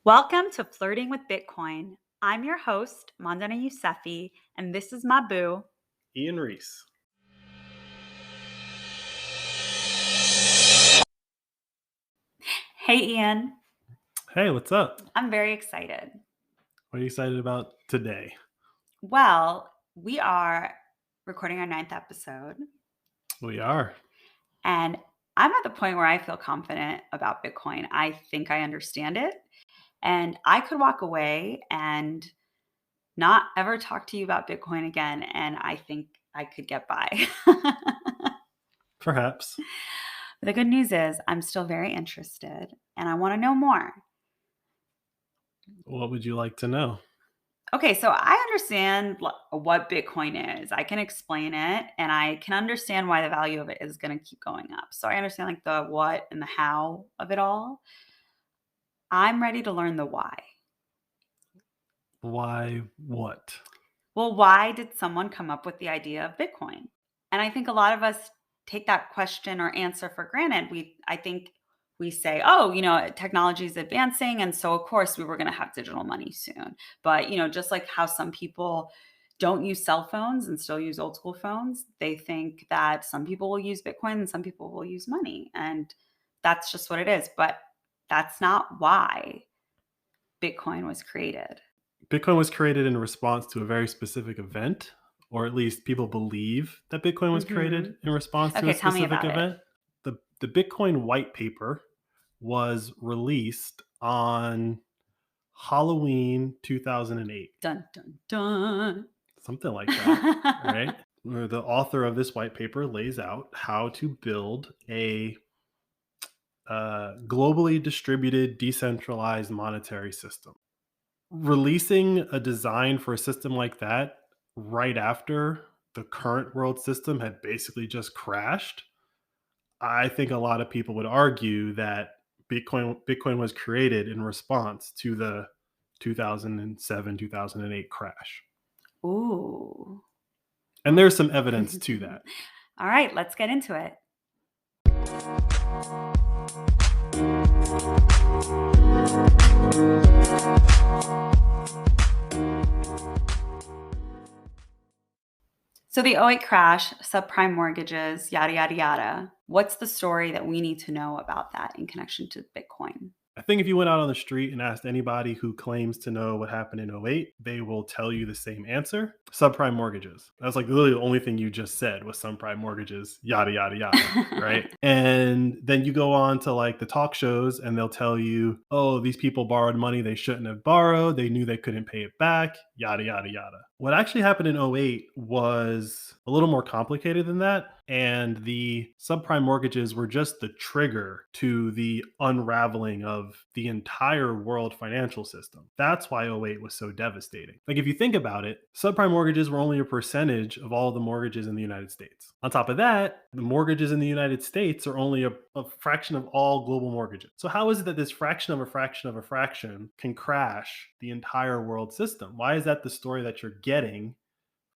Welcome to Flirting with Bitcoin. I'm your host, Mandana Yousefi, and this is my boo. Ian Reese. Hey, Ian. Hey, what's up? I'm very excited. What are you excited about today? Well, we are recording our 9th episode, We are. and I'm at the point where I feel confident about Bitcoin. I think I understand it, and I could walk away and not ever talk to you about Bitcoin again, and I think I could get by. Perhaps. The good news is I'm still very interested, and I want to know more. What would you like to know? Okay, so I understand what Bitcoin is. I can explain it, and I can understand why the value of it is going to keep going up. So I understand like the what and the how of it all. I'm ready to learn the why. Why what? Well, why did someone come up with the idea of Bitcoin? And I think a lot of us take that question or answer for granted. I think we say, oh, technology is advancing. And so, of course, we were going to have digital money soon. But, just like how some people don't use cell phones and still use old school phones, they think that some people will use Bitcoin and some people will use money. And that's just what it is. But that's not why Bitcoin was created. Bitcoin was created in response to a very specific event, or at least people believe that Bitcoin was created in response to a Tell me specific about event. The Bitcoin white paper was released on Halloween 2008. Dun, dun, dun. Something like that, right? Where the author of this white paper lays out how to build a globally distributed, decentralized monetary system. Releasing a design for a system like that right after the current world system had basically just crashed, I think a lot of people would argue that Bitcoin was created in response to the 2007 2008 crash. Ooh. And there's some evidence to that. All right, let's get into it. So the '08 crash, subprime mortgages, yada, yada, yada. What's the story that we need to know about that in connection to Bitcoin? I think if you went out on the street and asked anybody who claims to know what happened in '08, they will tell you the same answer. Subprime mortgages. That's like literally the only thing you just said was subprime mortgages, yada, yada, yada, right? And then you go on to like the talk shows and they'll tell you, oh, these people borrowed money they shouldn't have borrowed. They knew they couldn't pay it back, yada, yada, yada. What actually happened in '08 was a little more complicated than that. And the subprime mortgages were just the trigger to the unraveling of the entire world financial system. That's why '08 was so devastating. Like, if you think about it, subprime mortgages were only a percentage of all the mortgages in the United States. On top of that, the mortgages in the United States are only a fraction of all global mortgages. So how is it that this fraction of a fraction of a fraction can crash the entire world system? Why is that the story that you're getting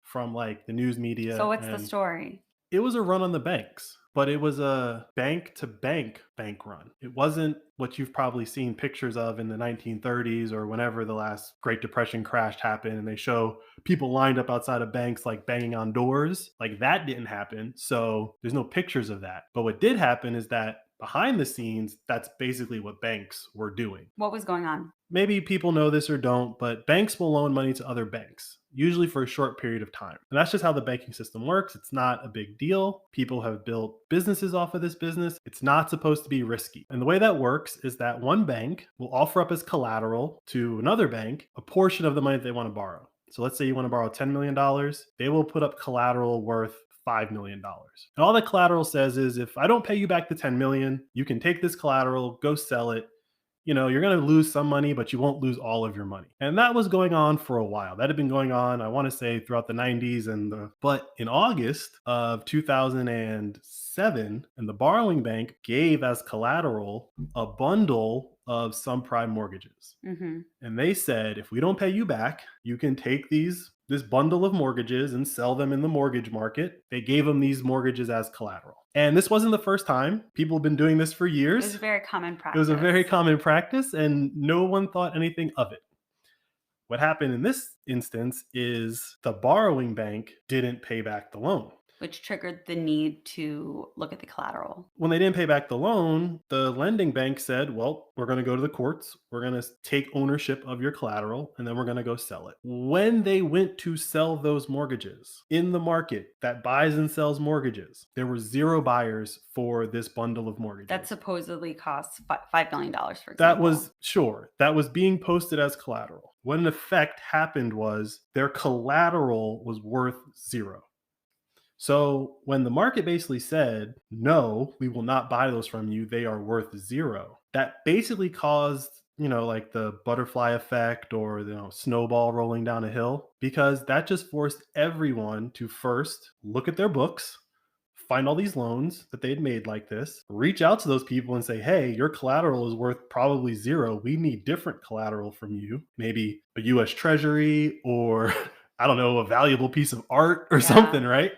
from like the news media? So what's the story? It was a run on the banks, but it was a bank to bank run. It wasn't what you've probably seen pictures of in the 1930s or whenever the last Great Depression crash happened and they show people lined up outside of banks like banging on doors. Like, that didn't happen. So there's no pictures of that. But what did happen is that behind the scenes, that's basically what banks were doing. What was going on? Maybe people know this or don't, but banks will loan money to other banks, usually for a short period of time. And that's just how the banking system works. It's not a big deal. People have built businesses off of this business. It's not supposed to be risky. And the way that works is that one bank will offer up as collateral to another bank a portion of the money that they want to borrow. So let's say you want to borrow $10 million. They will put up collateral worth $5 million. And all that collateral says is, if I don't pay you back the 10 million, you can take this collateral, go sell it. You're going to lose some money, but you won't lose all of your money. And that was going on for a while. That had been going on, I want to say, throughout the 90s. But in August of 2007, and the borrowing bank gave as collateral a bundle of subprime mortgages. Mm-hmm. And they said, if we don't pay you back, you can take this this bundle of mortgages and sell them in the mortgage market. They gave them these mortgages as collateral. And this wasn't the first time. People have been doing this for It was years. a very common It was a very practice. common practice, and no one thought anything of it. What happened in this instance is the borrowing bank didn't pay back the loan. Which triggered the need to look at the collateral. When they didn't pay back the loan, the lending bank said, well, we're going to go to the courts. We're going to take ownership of your collateral, and then we're going to go sell it. When they went to sell those mortgages in the market that buys and sells mortgages, there were 0 buyers for this bundle of mortgages. That supposedly costs $5 million, for example. That was being posted as collateral. What in effect happened was their collateral was worth 0. So when the market basically said, no, we will not buy those from you, they are worth 0, that basically caused, like the butterfly effect or, snowball rolling down a hill, because that just forced everyone to first look at their books, find all these loans that they'd made like this, reach out to those people and say, hey, your collateral is worth probably 0. We need different collateral from you, maybe a US Treasury or, I don't know, a valuable piece of art or something, right?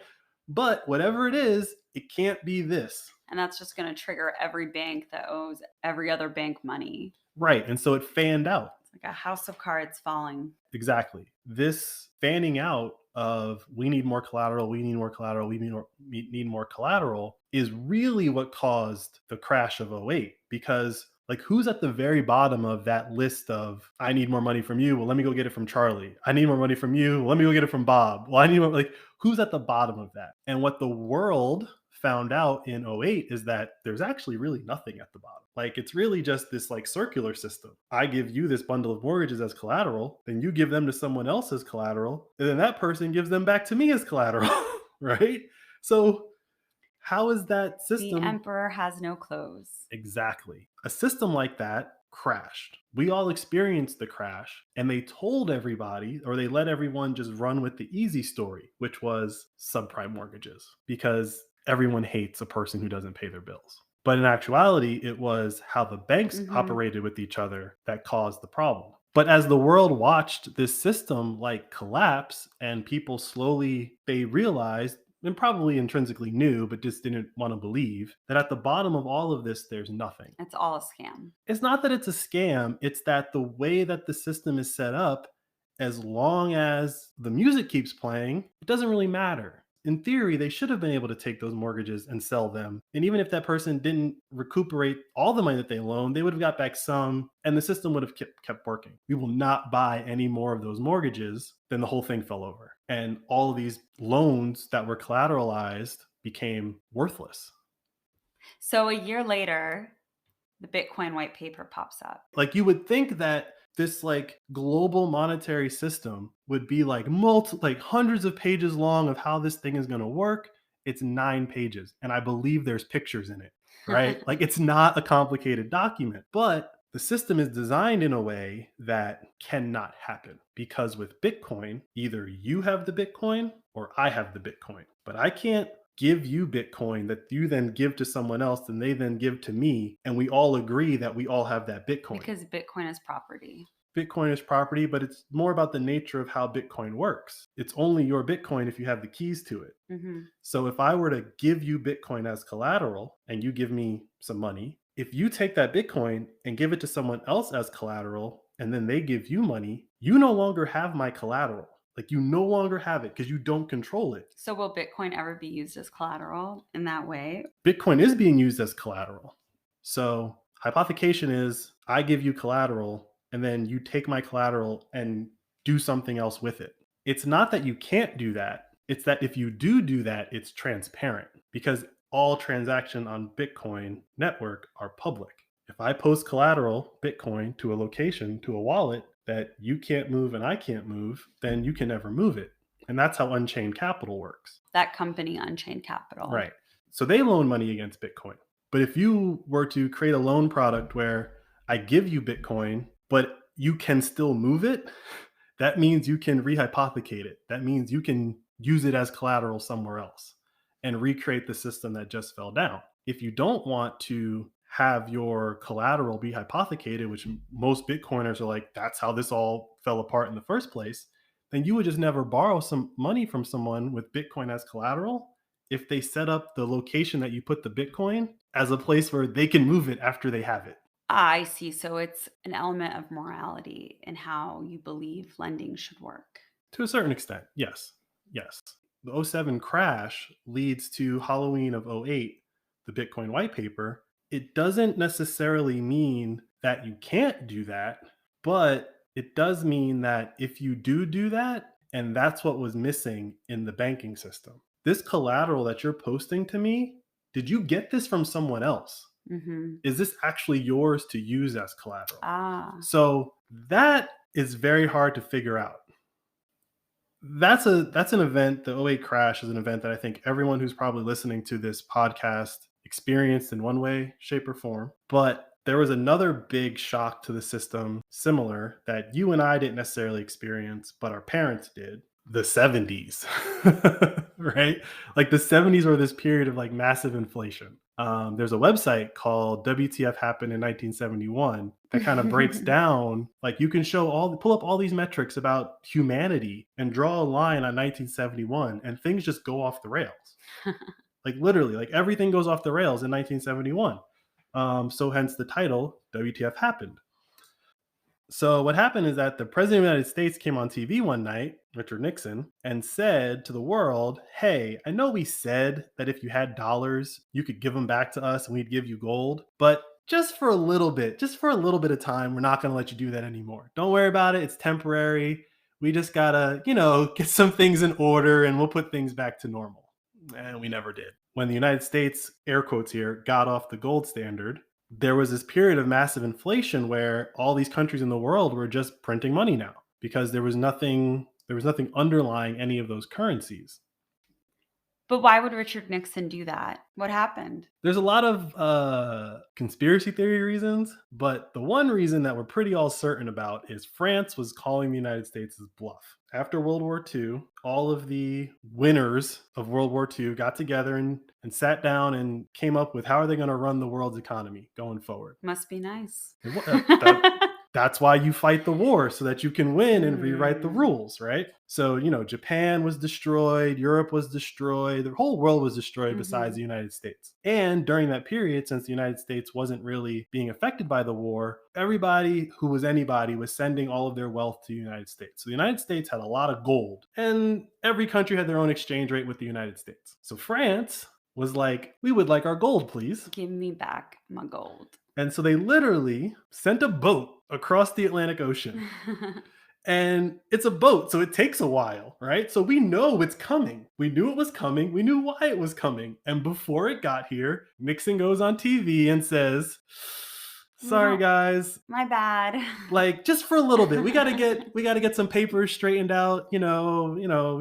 But whatever it is, it can't be this. And that's just going to trigger every bank that owes every other bank money. Right. And so it fanned out. It's like a house of cards falling. Exactly. This fanning out of we need more collateral, we need more collateral, we need more collateral is really what caused the crash of '08. Because like, who's at the very bottom of that list of, I need more money from you. Well, let me go get it from Charlie. I need more money from you. Well, let me go get it from Bob. Well, I need more, like, who's at the bottom of that? And what the world found out in '08 is that there's actually really nothing at the bottom. Like, it's really just this like circular system. I give you this bundle of mortgages as collateral, then you give them to someone else as collateral, and then that person gives them back to me as collateral, right? So how is that system? The emperor has no clothes. Exactly. A system like that crashed. We all experienced the crash, and they told everybody, or they let everyone just run with the easy story, which was subprime mortgages, because everyone hates a person who doesn't pay their bills. But in actuality, it was how the banks operated with each other that caused the problem. But as the world watched this system like collapse, and people slowly, they realized, and probably intrinsically knew, but just didn't want to believe, that at the bottom of all of this, there's nothing. It's all a scam. It's not that it's a scam. It's that the way that the system is set up, as long as the music keeps playing, it doesn't really matter. In theory, they should have been able to take those mortgages and sell them. And even if that person didn't recuperate all the money that they loaned, they would have got back some, and the system would have kept working. We will not buy any more of those mortgages. Then the whole thing fell over. And all of these loans that were collateralized became worthless. So a year later, the Bitcoin white paper pops up. Like, you would think that this like global monetary system would be like hundreds of pages long of how this thing is going to work. It's 9 pages, and I believe there's pictures in it, right? Like, it's not a complicated document, but the system is designed in a way that cannot happen, because with Bitcoin, either you have the Bitcoin or I have the Bitcoin, but I can't give you Bitcoin that you then give to someone else and they then give to me, and we all agree that we all have that Bitcoin. Because Bitcoin is property. Bitcoin is property, but it's more about the nature of how Bitcoin works. It's only your Bitcoin if you have the keys to it. So if I were to give you Bitcoin as collateral and you give me some money, if you take that Bitcoin and give it to someone else as collateral and then they give you money, you no longer have my collateral. Like, you no longer have it because you don't control it. So will Bitcoin ever be used as collateral in that way? Bitcoin is being used as collateral. So hypothecation is, I give you collateral and then you take my collateral and do something else with it. It's not that you can't do that. It's that if you do that, it's transparent, because all transactions on Bitcoin network are public. If I post collateral Bitcoin to a location, to a wallet that you can't move and I can't move, then you can never move it. And that's how Unchained Capital works. That company, Unchained Capital. Right. So they loan money against Bitcoin. But if you were to create a loan product where I give you Bitcoin, but you can still move it, that means you can rehypothecate it. That means you can use it as collateral somewhere else and recreate the system that just fell down. If you don't want to have your collateral be hypothecated, which most Bitcoiners are like, that's how this all fell apart in the first place, And you would just never borrow some money from someone with Bitcoin as collateral if they set up the location that you put the Bitcoin as a place where they can move it after they have it. I see. So it's an element of morality in how you believe lending should work. To a certain extent, yes. Yes. The '07 crash leads to Halloween of '08, the Bitcoin white paper. It doesn't necessarily mean that you can't do that, but it does mean that if you do that, and that's what was missing in the banking system. This collateral that you're posting to me, did you get this from someone else? Hmm. Is this actually yours to use as collateral? Ah, So that is very hard to figure out. That's an event. The '08 crash is an event that I think everyone who's probably listening to this podcast experienced in one way, shape, or form. But there was another big shock to the system, similar, that you and I didn't necessarily experience, but our parents did. The '70s, right? Like the '70s were this period of like massive inflation. There's a website called WTF Happened in 1971 that kind of breaks down, like you can pull up all these metrics about humanity and draw a line on 1971 and things just go off the rails. Like literally, like everything goes off the rails in 1971. So hence the title, WTF Happened. So what happened is that the president of the United States came on TV one night, Richard Nixon, and said to the world, "Hey, I know we said that if you had dollars, you could give them back to us and we'd give you gold, but just for a little bit, just for a little bit of time, we're not going to let you do that anymore. Don't worry about it. It's temporary. We just got to, get some things in order and we'll put things back to normal." And we never did. When the United States, air quotes here, got off the gold standard, there was this period of massive inflation where all these countries in the world were just printing money now because there was nothing underlying any of those currencies. but why would Richard Nixon do that? What happened? There's a lot of conspiracy theory reasons, but the one reason that we're pretty all certain about is France was calling the United States' bluff. After World War II, all of the winners of World War II got together and sat down and came up with how are they going to run the world's economy going forward. Must be nice. That's why you fight the war, so that you can win and rewrite the Mm. rules, right? So, Japan was destroyed, Europe was destroyed, the whole world was destroyed besides Mhm. the United States. And during that period, since the United States wasn't really being affected by the war, everybody who was anybody was sending all of their wealth to the United States. So the United States had a lot of gold, and every country had their own exchange rate with the United States. So France was like, "We would like our gold, please." Give me back my gold. And so they literally sent a boat across the Atlantic Ocean. And it's a boat, so it takes a while, right? So we know it's coming. We knew it was coming. We knew why it was coming. And before it got here, Nixon goes on TV and says, "Sorry guys, My bad. like just for a little bit. We got to get some papers straightened out, we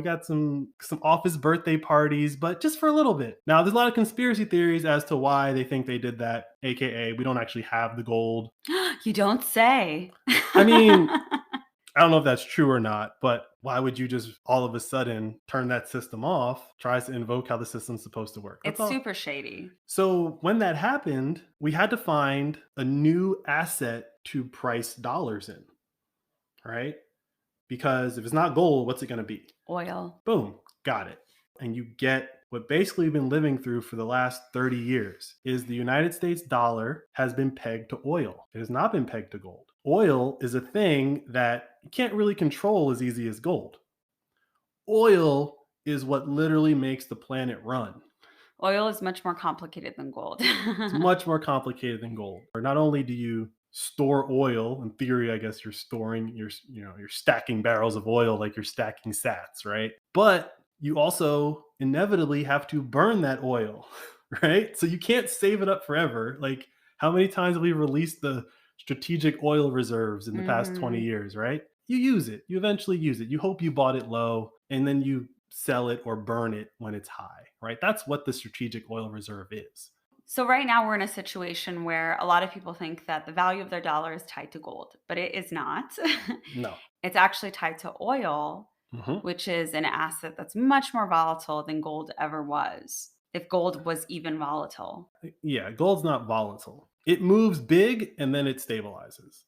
got some office birthday parties, but just for a little bit." Now, there's a lot of conspiracy theories as to why they think they did that, aka we don't actually have the gold. You don't say. I mean, I don't know if that's true or not, but why would you just all of a sudden turn that system off, tries to invoke how the system's supposed to work? That's It's all. super shady. So when that happened, we had to find a new asset to price dollars in, right? Because if it's not gold, what's it going to be? Oil. Boom, got it. And you get what basically we've been living through for the last 30 years is the United States dollar has been pegged to oil. It has not been pegged to gold. Oil is a thing that you can't really control as easy as gold. Oil is what literally makes the planet run. Oil is much more complicated than gold. It's much more complicated than gold. Or not only do you store oil, in theory, I guess you're stacking barrels of oil like you're stacking sats, right? But you also inevitably have to burn that oil, right? So you can't save it up forever. Like, how many times have we released the strategic oil reserves in the past 20 Mhm. years, right? You use it. You eventually use it. You hope you bought it low and then you sell it or burn it when it's high, right? That's what the strategic oil reserve is. So right now we're in a situation where a lot of people think that the value of their dollar is tied to gold, but it is not. No. It's actually tied to oil, Mhm. which is an asset that's much more volatile than gold ever was. If gold was even volatile. Yeah, gold's not volatile. It moves big and then it stabilizes.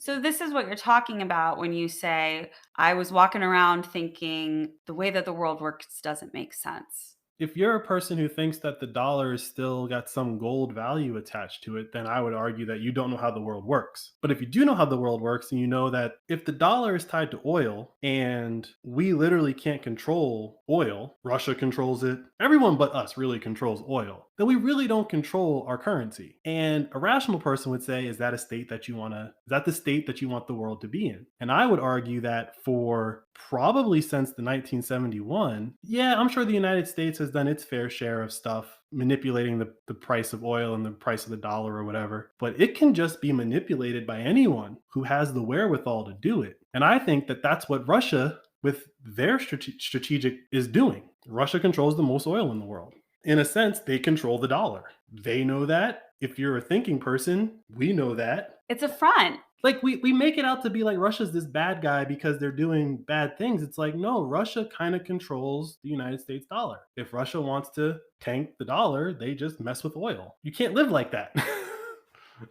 So this is what you're talking about when you say, I was walking around thinking the way that the world works doesn't make sense. If you're a person who thinks that the dollar is still got some gold value attached to it, then I would argue that you don't know how the world works. But if you do know how the world works and you know that if the dollar is tied to oil and we literally can't control oil, Russia controls it, everyone but us really controls oil, then we really don't control our currency. And a rational person would say, is that a state that you want to, is that the state that you want the world to be in? And I would argue that for probably since the 1971, yeah, I'm sure the United States has done its fair share of stuff manipulating the price of oil and the price of the dollar or whatever, but it can just be manipulated by anyone who has the wherewithal to do it. And I think that that's what Russia with their strategic is doing. Russia controls the most oil in the world. In a sense, they control the dollar. They know that. If you're a thinking person, we know that. It's a front. Like we make it out to be like Russia's this bad guy because they're doing bad things. It's like, no, Russia kind of controls the United States dollar. If Russia wants to tank the dollar, they just mess with oil. You can't live like that.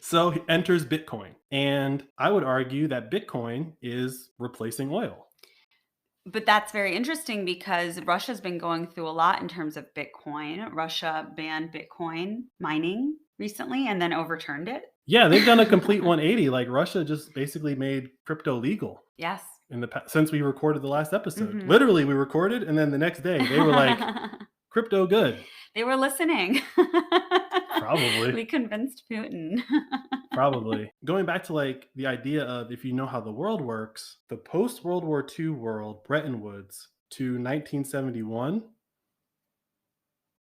So enters Bitcoin. And I would argue that Bitcoin is replacing oil. But that's very interesting because Russia's been going through a lot in terms of Bitcoin. Russia banned Bitcoin mining recently and then overturned it. Yeah, they've done a complete 180. Like Russia just basically made crypto legal. Yes. In the past, since we recorded the last episode. Literally, we recorded, and then the next day they were like, "Crypto good." They were listening. Probably. We convinced Putin. Probably. Going back to like the idea of if you know how the world works, the post World War II world, Bretton Woods to 1971,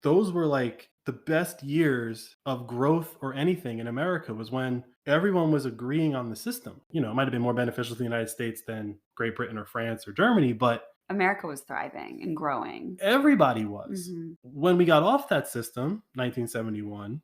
those were like the best years of growth or anything in America was when everyone was agreeing on the system. You know, it might have been more beneficial to the United States than Great Britain or France or Germany, but America was thriving and growing. Everybody was. When we got off that system, 1971,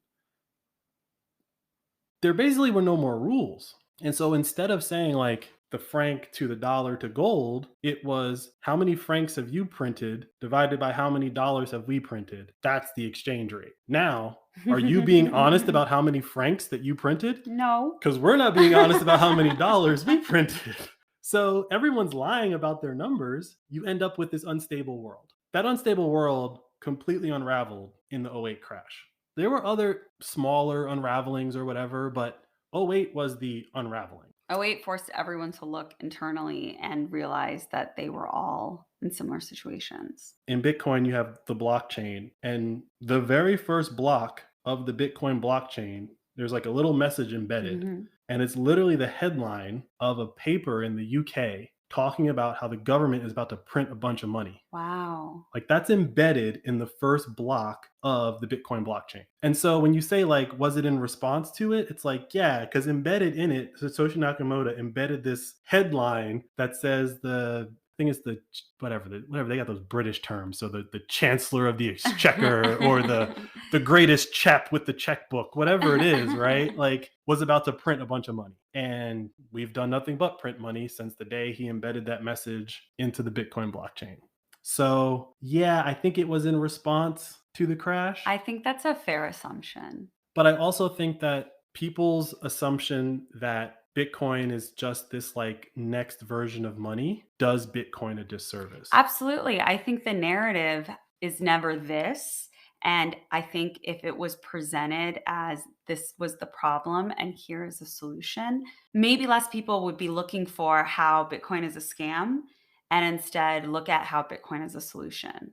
there basically were no more rules. And so instead of saying like the franc to the dollar to gold, it was how many francs have you printed divided by how many dollars have we printed? That's the exchange rate. Now, are you being honest about how many francs that you printed? No. Because we're not being honest about how many dollars we printed. So everyone's lying about their numbers. You end up with this unstable world. That unstable world completely unraveled in the '08 crash. There were other smaller unravelings or whatever, but '08 was the unraveling. '08 forced everyone to look internally and realize that they were all in similar situations. In Bitcoin, you have the blockchain, and the very first block of the Bitcoin blockchain, there's like a little message embedded, and it's literally the headline of a paper in the UK talking about how the government is about to print a bunch of money. Wow. Like that's embedded in the first block of the Bitcoin blockchain. And so when you say like, was it in response to it? It's like, yeah, because embedded in it, Satoshi Nakamoto embedded this headline that says I think it's the whatever they got those British terms. So the chancellor of the exchequer or the greatest chap with the checkbook, whatever it is, right? Like was about to print a bunch of money. And we've done nothing but print money since the day he embedded that message into the Bitcoin blockchain. So yeah, I think it was in response to the crash. I think that's a fair assumption. But I also think that people's assumption that Bitcoin is just this like next version of money does Bitcoin a disservice. Absolutely. I think the narrative is never this. And I think if it was presented as this was the problem and here is a solution, maybe less people would be looking for how Bitcoin is a scam and instead look at how Bitcoin is a solution.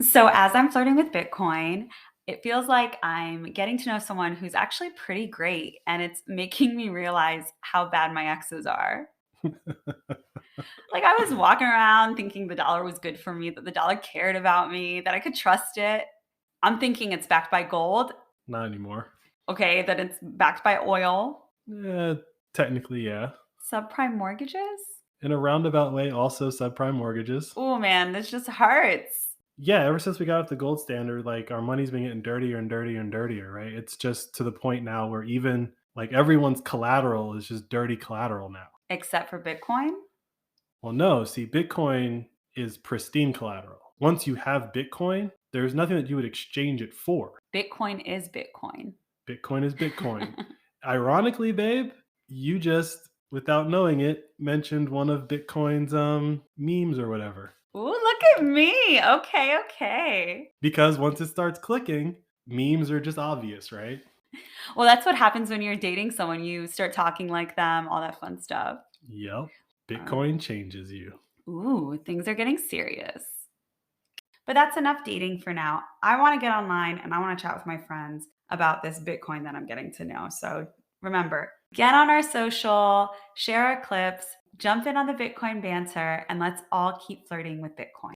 So as I'm flirting with Bitcoin, it feels like I'm getting to know someone who's actually pretty great, and it's making me realize how bad my exes are. Like I was walking around thinking the dollar was good for me, that the dollar cared about me, that I could trust it. I'm thinking it's backed by gold. Not anymore. Okay, that it's backed by oil. Technically, yeah. Subprime mortgages? In a roundabout way, also subprime mortgages. Oh man, this just hurts. Yeah, ever since we got up the gold standard, like our money's been getting dirtier and dirtier and dirtier, right? It's just to the point now where even like everyone's collateral is just dirty collateral now. Except for Bitcoin? Well, no, see, Bitcoin is pristine collateral. Once you have Bitcoin, there's nothing that you would exchange it for. Bitcoin is Bitcoin. Bitcoin is Bitcoin. Ironically, babe, you just, without knowing it, mentioned one of Bitcoin's memes or whatever. Ooh, look at me. Okay, okay. Because once it starts clicking, memes are just obvious, right? Well, that's what happens when you're dating someone. You start talking like them, all that fun stuff. Yep. Uh, Bitcoin changes you. Ooh, things are getting serious. But that's enough dating for now. I want to get online and I want to chat with my friends about this Bitcoin that I'm getting to know. So remember, get on our social, share our clips, jump in on the Bitcoin banter, and let's all keep flirting with Bitcoin.